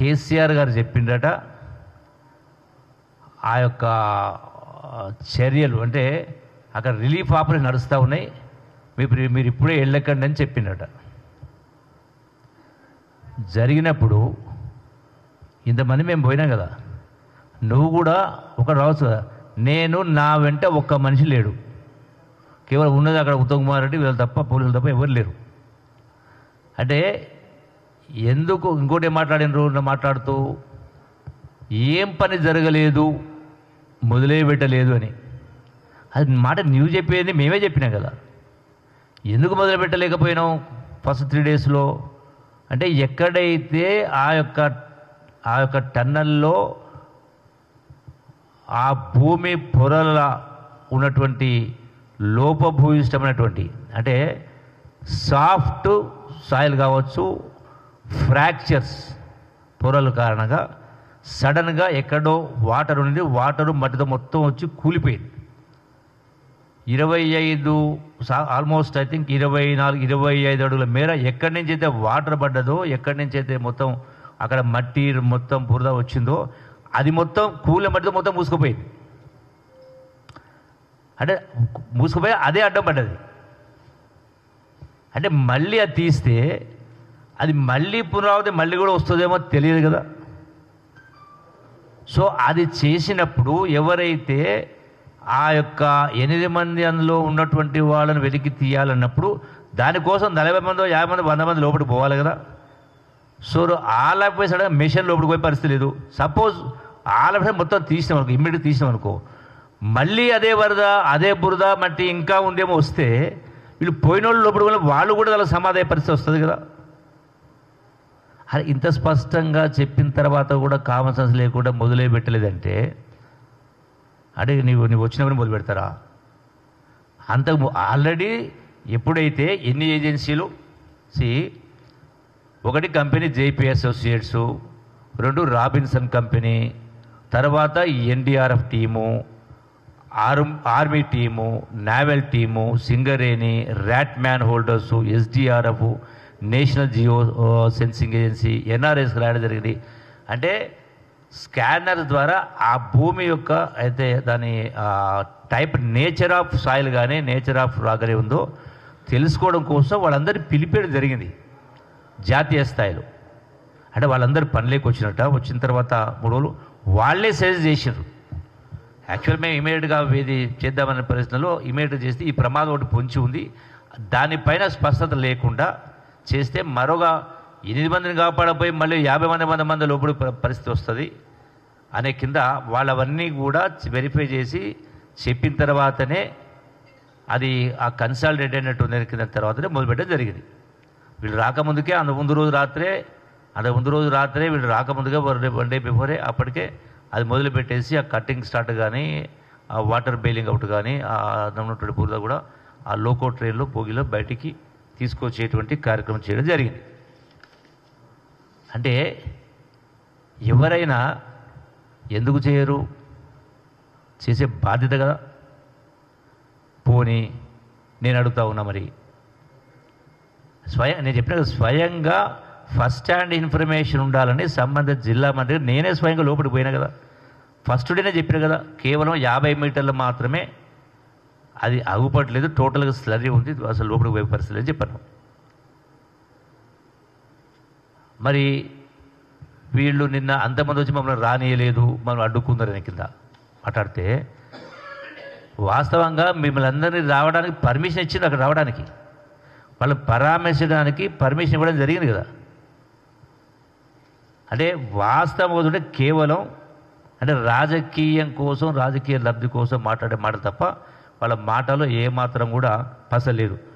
కేసీఆర్ గారు చెప్పిండట ఆ యొక్క చర్యలు అంటే అక్కడ రిలీఫ్ ఆపరేషన్ నడుస్తూ ఉన్నాయి, మీరు ఇప్పుడే వెళ్ళకండి అని చెప్పిండట. జరిగినప్పుడు ఇంతమంది మేము పోయినాం కదా, నువ్వు కూడా ఒక రావచ్చు కదా. నేను నా వెంట ఒక్క మనిషి లేడు, కేవలం ఉన్నది అక్కడ ఉత్తమ్ కుమార్ రెడ్డి వీళ్ళు తప్ప, పోలీసులు తప్ప ఎవరు లేరు. అంటే ఎందుకు ఇంకోటి మాట్లాడినరు మాట్లాడుతూ ఏం పని జరగలేదు, మొదలే పెట్టలేదు అని. అది మాట నువ్వు చెప్పేది మేమే చెప్పినాం కదా. ఎందుకు మొదలు పెట్టలేకపోయినాం ఫస్ట్ 3 డేస్లో అంటే ఎక్కడైతే ఆ యొక్క టన్నల్లో ఆ భూమి పొరల ఉన్నటువంటి లోపభూయిష్టమైనటువంటి అంటే సాఫ్ట్ సాయిల్ కావచ్చు, ఫ్రాక్చర్స్ పొరల కారణంగా సడన్గా ఎక్కడో వాటర్ ఉంది, వాటరు మట్టితో మొత్తం వచ్చి కూలిపోయింది. 25 ఆల్మోస్ట్ ఐ థింక్ 24-25 అడుగుల మేర ఎక్కడి నుంచి అయితే వాటర్ పడ్డదో, ఎక్కడి నుంచి అయితే మొత్తం అక్కడ మట్టి మొత్తం బురద వచ్చిందో అది మొత్తం కూల మట్టితో మొత్తం మూసుకుపోయింది. అంటే మూసుకుపోయి అదే అడ్డం పడ్డది. అంటే మళ్ళీ అది తీస్తే అది మళ్ళీ పునరావృతి మళ్ళీ కూడా వస్తుందేమో తెలియదు కదా. సో అది చేసినప్పుడు ఎవరైతే ఆ యొక్క 8 మంది అందులో ఉన్నటువంటి వాళ్ళని వెలికి తీయాలన్నప్పుడు దానికోసం 40 మందో 50 మంది 100 మంది లోపలికి పోవాలి కదా. సో ఆలపోయి సడన్గా మిషన్ లోపలికి పోయే పరిస్థితి లేదు. సపోజ్ ఆలపోయి మొత్తం తీసినాం అనుకో, ఇమ్మీడియట్ తీసినాం అనుకో, మళ్ళీ అదే వరద అదే బురద మట్టి ఇంకా ఉందేమో వస్తే వీళ్ళు పోయిన వాళ్ళు లోపలికి వెళ్ళి వాళ్ళు కూడా వాళ్ళకి సమాధాన పరిస్థితి వస్తుంది కదా. అది ఇంత స్పష్టంగా చెప్పిన తర్వాత కూడా కామన్ సెన్స్ లేకుండా మొదలే పెట్టలేదంటే అంటే నీవు వచ్చినప్పుడు మొదలు పెడతారా? ఆల్రెడీ ఎప్పుడైతే ఎన్ని ఏజెన్సీలు ఒకటి company JP associates, 2 Robinson company, తర్వాత NDRF team, army team, naval team, Singareni, rat man holders, SDRF, national geo sensing agency, NRS రాయడం జరిగింది. అంటే స్కానర్ ద్వారా ఆ భూమి యొక్క అయితే దాని టైప్ నేచర్ ఆఫ్ సాయిల్ కానీ నేచర్ ఆఫ్ రాక్ కానీ ఉందో తెలుసుకోవడం కోసం వాళ్ళందరినీ పిలిపేయడం జరిగింది జాతీయ స్థాయిలో. అంటే వాళ్ళందరూ పనిలోకి వచ్చిన తర్వాత 3 రోజులు వాళ్ళే సజెస్ట్ చేసారు. యాక్చువల్ మేము ఇమీడియట్గా ఇది చేద్దామనే పరిస్థితుల్లో ఇమీడియట్గా చేస్తే ఈ ప్రమాదం ఒకటి పొంచి ఉంది, దానిపైన స్పష్టత లేకుండా చేస్తే మరొక 8 మందిని కాపాడపోయి మళ్ళీ 50 మంది లోపల పరిస్థితి వస్తుంది అనే కింద వాళ్ళవన్నీ కూడా వెరిఫై చేసి చెప్పిన తర్వాతనే అది ఆ కన్సాలిడేట్ అయినట్టు ఉంది కింద తర్వాతనే మొదలుపెట్టడం జరిగింది. వీళ్ళు రాకముందుకే ముందు రోజు రాత్రే వీళ్ళు రాకముందుగా 1 డే బిఫోరే అప్పటికే అది మొదలుపెట్టేసి ఆ కట్టింగ్ స్టార్ట్ కానీ ఆ వాటర్ బెయిలింగ్ అవుట్ కానీ ఆ ఉన్నటువంటి బురద కూడా ఆ లోకో ట్రైన్లో పోగిలో బయటికి తీసుకొచ్చేటువంటి కార్యక్రమం చేయడం జరిగింది. అంటే ఎవరైనా ఎందుకు చేయరు? చేసే బాధ్యత కదా. పోనీ నేను అడుగుతా ఉన్నా, మరి నేను చెప్పిన స్వయంగా ఫస్ట్ హ్యాండ్ ఇన్ఫర్మేషన్ ఉండాలని సంబంధిత జిల్లా మంత్రి నేనే స్వయంగా లోపలికి పోయినా కదా. ఫస్ట్ డేనే చెప్పిన కదా, కేవలం 50 మీటర్లు మాత్రమే అది అగుపడలేదు, టోటల్గా స్లరీ ఉంది, అసలు లోపలికి పోయే పరిస్థితి అని చెప్పాను. మరి వీళ్ళు నిన్న అంతమంది వచ్చి మమ్మల్ని రానియలేదు, మనం అడ్డుకుందరని కింద మాట్లాడితే వాస్తవంగా మిమ్మల్ని అందరినీ రావడానికి పర్మిషన్ ఇచ్చింది, అక్కడ రావడానికి వాళ్ళు పరామర్శించడానికి పర్మిషన్ ఇవ్వడం జరిగింది కదా. అంటే వాస్తవం అంటే కేవలం అంటే రాజకీయం కోసం రాజకీయ లబ్ధి కోసం మాట్లాడే మాటలు తప్ప వాళ్ళ మాటలో ఏమాత్రం కూడా పసలేదు.